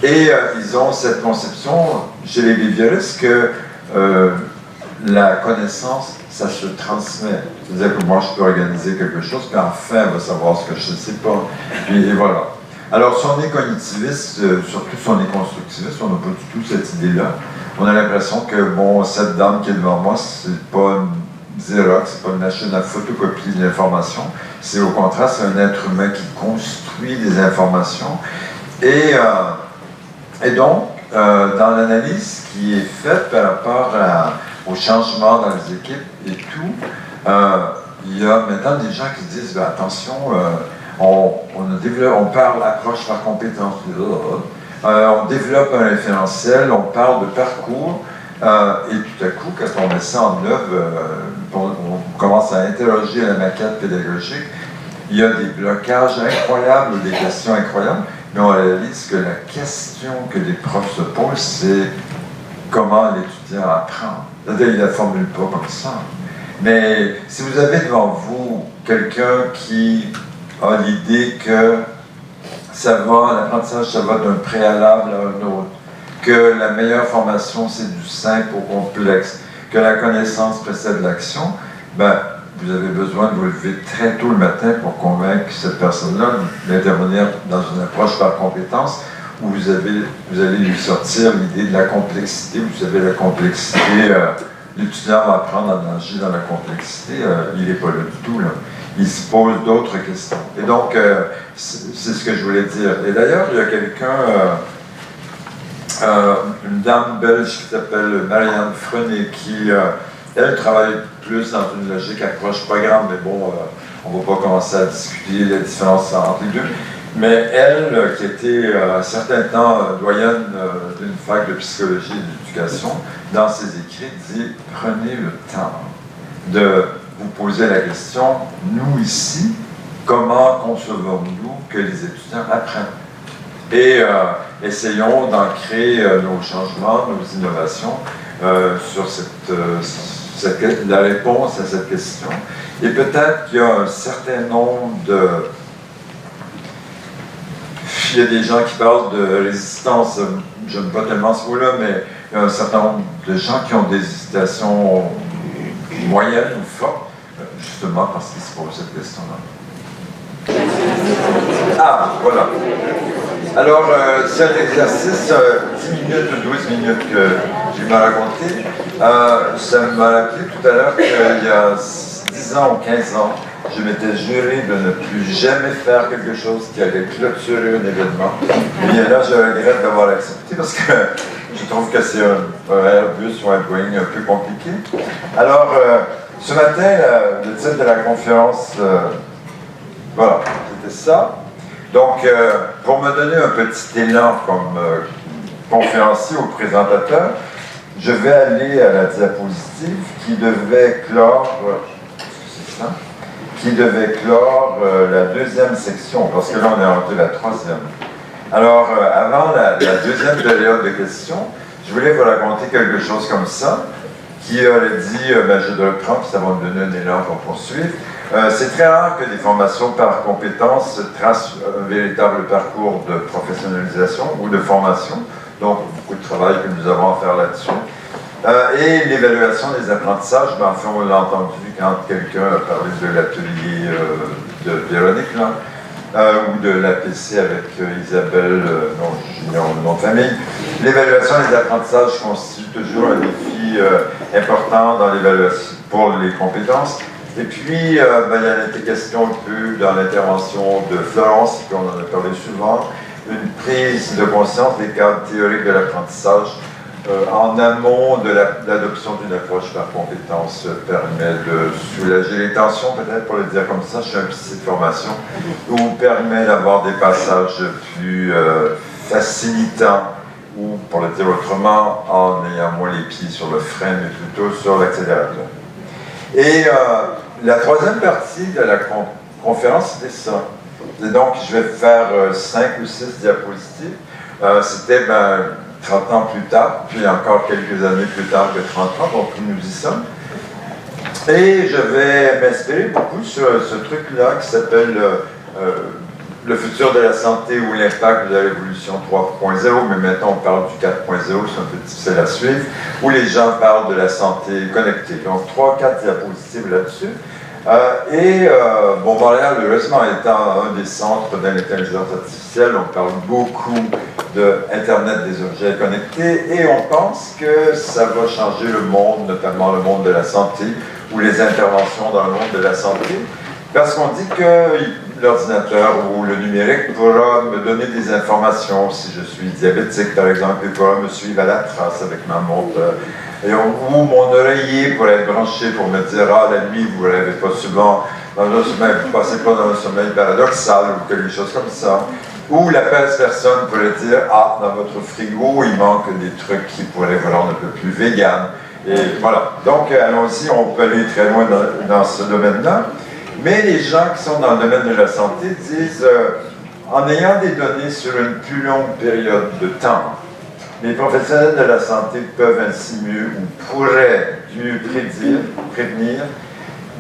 S1: Et ils ont cette conception chez les behavioristes que la connaissance, ça se transmet. C'est-à-dire que moi, je peux organiser quelque chose, puis enfin, elle va savoir ce que je ne sais pas. Puis et voilà. Alors, si on est cognitiviste, surtout si on est constructiviste, on n'a pas du tout cette idée-là. On a l'impression que, bon, cette dame qui est devant moi, c'est pas une Xerox, c'est pas une machine à photocopier de l'information. C'est au contraire, c'est un être humain qui construit des informations. Et donc, dans l'analyse qui est faite par rapport au changement dans les équipes et tout, il y a maintenant des gens qui disent, ben, attention, on parle approche par compétence. On développe un référentiel, on parle de parcours, et tout à coup, quand on met ça en œuvre, on commence à interroger la maquette pédagogique, il y a des blocages incroyables, des questions incroyables, mais on réalise que la question que les profs se posent, c'est comment l'étudiant apprend. C'est-à-dire, il ne la formule pas comme ça. Mais si vous avez devant vous quelqu'un qui a l'idée que l'apprentissage, ça va d'un préalable à un autre, que la meilleure formation, c'est du simple au complexe, que la connaissance précède l'action, ben, vous avez besoin de vous lever très tôt le matin pour convaincre cette personne-là d'intervenir dans une approche par compétence où vous allez lui sortir l'idée de la complexité. Vous savez, la complexité, l'étudiant va apprendre à nager dans la complexité, il n'est pas là du tout, là. Il se pose d'autres questions. Et donc, c'est ce que je voulais dire. Et d'ailleurs, il y a quelqu'un, une dame belge qui s'appelle Marianne Frenet, qui, elle, travaille plus dans une logique approche-programme, mais bon, on ne va pas commencer à discuter la différence entre les deux. Mais elle, qui était un certain temps doyenne d'une fac de psychologie et d'éducation, dans ses écrits, dit « Prenez le temps de vous poser la question, nous ici, comment concevons-nous que les étudiants apprennent? Et essayons d'ancrer nos changements, nos innovations sur la réponse à cette question. Et peut-être qu'il y a un certain nombre de... Il y a des gens qui parlent de résistance, je n'aime pas tellement ce mot-là, mais il y a un certain nombre de gens qui ont des hésitations moyennes ou fortes, justement parce qu'ils se posent cette question-là. Ah, voilà. Alors, c'est un exercice, 10 minutes ou 12 minutes que j'ai mal raconté. Ça m'a rappelé tout à l'heure qu'il y a 10 ans ou 15 ans, je m'étais juré de ne plus jamais faire quelque chose qui allait clôturer un événement. Et là, je regrette d'avoir accepté parce que je trouve que c'est un Airbus ou un Boeing un peu compliqué. Alors, ce matin, le titre de la conférence, voilà, c'était ça. Donc, pour me donner un petit élan comme conférencier ou présentateur, je vais aller à la diapositive qui devait clore, la deuxième section, parce que là on est rentré la troisième. Alors, avant la deuxième période de questions, je voulais vous raconter quelque chose comme ça, qui aurait dit, je le reprends, puis ça va me donner un élan pour poursuivre. C'est très rare que des formations par compétences tracent un véritable parcours de professionnalisation ou de formation, donc beaucoup de travail que nous avons à faire là-dessus. Et l'évaluation des apprentissages, enfin on l'a entendu quand quelqu'un a parlé de l'atelier de Véronique, là, ou de l'APC avec Isabelle, dont j'ignore le nom de famille. L'évaluation des apprentissages constitue toujours un défi important dans l'évaluation pour les compétences. Et puis, il y en a été question un peu dans l'intervention de Florence, puis on en a parlé souvent, une prise de conscience des cadres théoriques de l'apprentissage en amont de l'adoption d'une approche par compétence permet de soulager les tensions, peut-être pour le dire comme ça, je suis un petit de formation, ou permet d'avoir des passages plus facilitants, ou pour le dire autrement, en ayant moins les pieds sur le frein, mais plutôt sur l'accélérateur. Et la troisième partie de la conférence, c'était ça. Et donc, je vais faire 5 ou 6 diapositives. C'était 30 ans plus tard, puis encore quelques années plus tard que 30 ans, donc nous y sommes. Et je vais m'inspirer beaucoup sur ce truc-là qui s'appelle le futur de la santé ou l'impact de la révolution 3.0, mais maintenant on parle du 4.0, c'est un peu difficile à suivre, où les gens parlent de la santé connectée. Donc 3-4 diapositives là-dessus. Montréal, heureusement, étant un des centres de l'intelligence artificielle, on parle beaucoup de Internet des objets connectés et on pense que ça va changer le monde, notamment le monde de la santé ou les interventions dans le monde de la santé, parce qu'on dit que l'ordinateur ou le numérique pourra me donner des informations si je suis diabétique, par exemple, il pourra me suivre à la trace avec ma montre. Ou mon oreiller pourrait être branché pour me dire « Ah, la nuit, vous ne rêvez pas souvent, dans le sommeil, vous ne passez pas dans un sommeil paradoxal » ou quelque chose comme ça. Ou la personne pourrait dire « Ah, dans votre frigo, il manque des trucs qui pourraient vous rendre un peu plus vegan. » Et voilà. Donc, allons-y, on peut aller très loin dans ce domaine-là. Mais les gens qui sont dans le domaine de la santé disent en ayant des données sur une plus longue période de temps, les professionnels de la santé peuvent ainsi mieux ou pourraient mieux prévenir,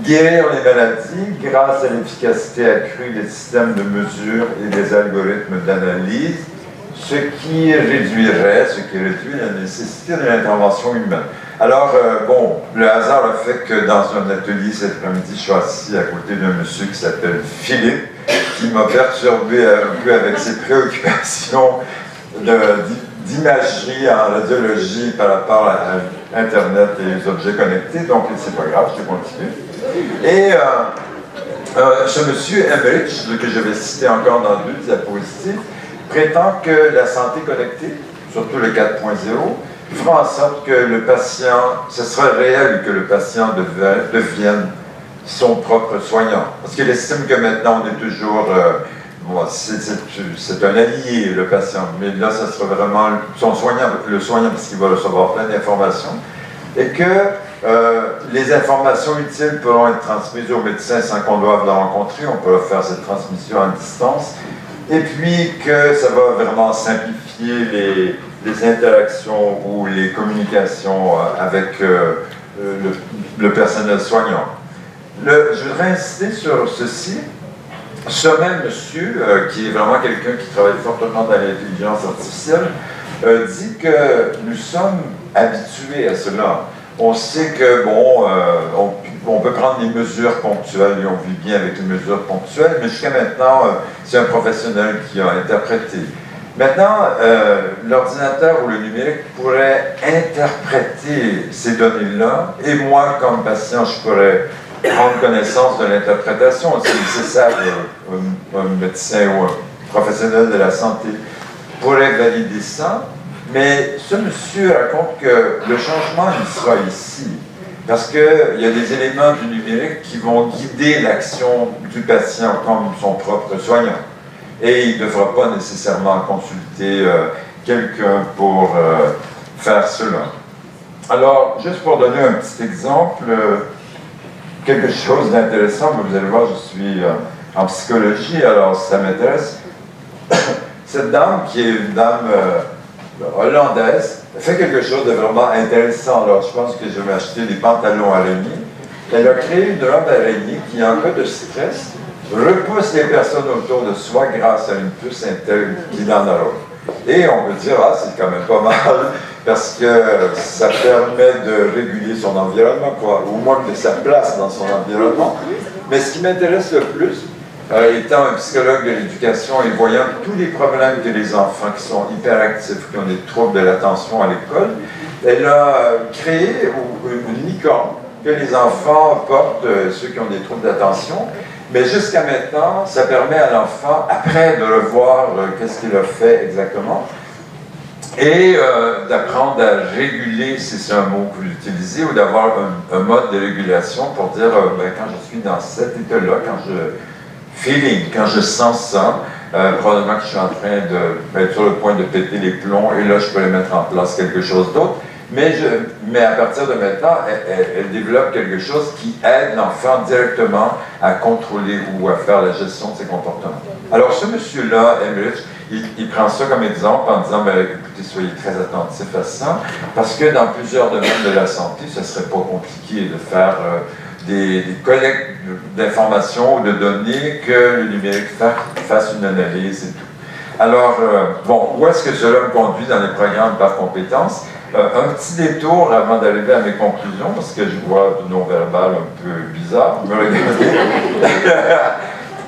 S1: guérir les maladies grâce à l'efficacité accrue des systèmes de mesure et des algorithmes d'analyse, ce qui réduit la nécessité de l'intervention humaine. Alors, le hasard a fait que dans un atelier cet après-midi, je suis assis à côté d'un monsieur qui s'appelle Philippe, qui m'a perturbé un peu avec ses préoccupations d'imagerie en radiologie par rapport à Internet et les objets connectés, donc c'est pas grave, je vais continuer. Et ce monsieur Emmerich, que je vais citer encore dans 2 diapositives, prétend que la santé connectée, surtout le 4.0, fera en sorte que le patient, ce sera réel que le patient devienne son propre soignant. Parce qu'il estime que maintenant on est toujours... c'est un allié, le patient, mais là, ça sera vraiment son soignant, le soignant, parce qu'il va recevoir plein d'informations, et que les informations utiles pourront être transmises aux médecins sans qu'on doive la rencontrer, on pourra faire cette transmission à distance, et puis que ça va vraiment simplifier les interactions ou les communications avec le personnel soignant. Je voudrais insister sur ceci. Ce même monsieur, qui est vraiment quelqu'un qui travaille fortement dans l'intelligence artificielle, dit que nous sommes habitués à cela. On sait que, bon, on peut prendre des mesures ponctuelles et on vit bien avec les mesures ponctuelles, mais jusqu'à maintenant, c'est un professionnel qui a interprété. Maintenant, l'ordinateur ou le numérique pourrait interpréter ces données-là, et moi, comme patient, je pourrais prendre connaissance de l'interprétation. C'est nécessaire un médecin ou un professionnel de la santé pourrait valider ça, mais ce monsieur raconte que le changement, il sera ici, parce qu'il y a des éléments du numérique qui vont guider l'action du patient comme son propre soignant. Et il ne devra pas nécessairement consulter quelqu'un pour faire cela. Alors, juste pour donner un petit exemple, quelque chose d'intéressant, vous allez voir, je suis en psychologie, alors ça m'intéresse. Cette dame, qui est une dame hollandaise, fait quelque chose de vraiment intéressant. Alors, je pense que je vais acheter des pantalons araignées. Elle a créé une robe araignée qui, en cas de stress, repousse les personnes autour de soi grâce à une puce interne qui en a. Et on peut dire, ah, c'est quand même pas mal, parce que ça permet de réguler son environnement, quoi, ou moins de sa place dans son environnement. Mais ce qui m'intéresse le plus, étant un psychologue de l'éducation et voyant tous les problèmes que les enfants qui sont hyperactifs, qui ont des troubles de l'attention à l'école, elle a créé une licorne que les enfants portent, ceux qui ont des troubles d'attention. Mais jusqu'à maintenant, ça permet à l'enfant, après de revoir qu'est-ce qu'il a fait exactement, et d'apprendre à réguler, si c'est un mot que vous utilisez, ou d'avoir un mode de régulation pour dire, quand je suis dans cet état-là, quand je sens ça, probablement que je suis en train d'être sur le point de péter les plombs, et là, je peux mettre en place quelque chose d'autre. Mais à partir de maintenant, elle développe quelque chose qui aide l'enfant directement à contrôler ou à faire la gestion de ses comportements. Alors, ce monsieur-là, Emmerich, il prend ça comme exemple en disant, écoutez, soyez très attentifs à ça, parce que dans plusieurs domaines de la santé, ce ne serait pas compliqué de faire des collectes d'informations ou de données que le numérique fasse une analyse et tout. Alors, où est-ce que cela me conduit dans les programmes par compétences? Un petit détour avant d'arriver à mes conclusions, parce que je vois du non-verbal un peu bizarre, me regardez.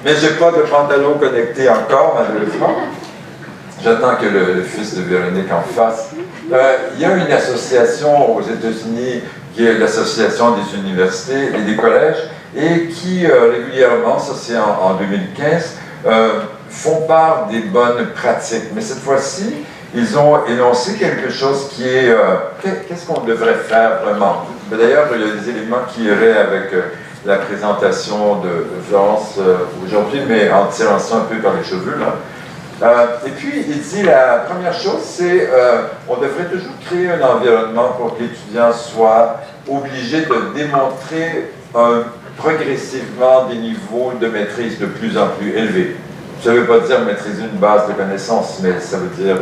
S1: Mais je n'ai pas de pantalon connecté encore, malheureusement. J'attends que le fils de Véronique en fasse. Il y a une association aux États-Unis qui est l'association des universités et des collèges, et qui régulièrement, ça c'est en 2015, font part des bonnes pratiques. Mais cette fois-ci, ils ont énoncé quelque chose qui est qu'est-ce qu'on devrait faire vraiment. D'ailleurs, il y a des éléments qui iraient avec la présentation de Florence aujourd'hui, mais en tirant ça un peu par les cheveux, là. Et puis, il dit la première chose, c'est on devrait toujours créer un environnement pour que l'étudiant soit obligé de démontrer progressivement des niveaux de maîtrise de plus en plus élevés. Ça ne veut pas dire maîtriser une base de connaissances, mais ça veut dire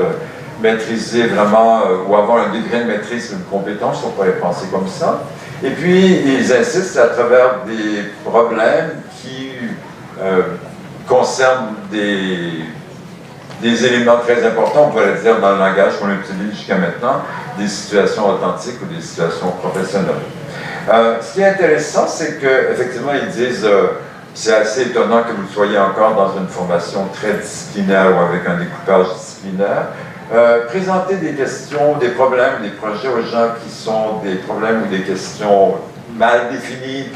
S1: maîtriser vraiment ou avoir un degré de maîtrise d'une compétence, on pourrait penser comme ça. Et puis, ils insistent à travers des problèmes qui concernent des éléments très importants, on pourrait dire dans le langage qu'on utilise jusqu'à maintenant, des situations authentiques ou des situations professionnelles. Ce qui est intéressant, c'est qu'effectivement, ils disent c'est assez étonnant que vous soyez encore dans une formation très disciplinaire ou avec un découpage disciplinaire. Présenter des questions, des problèmes, des projets aux gens qui sont des problèmes ou des questions mal définies,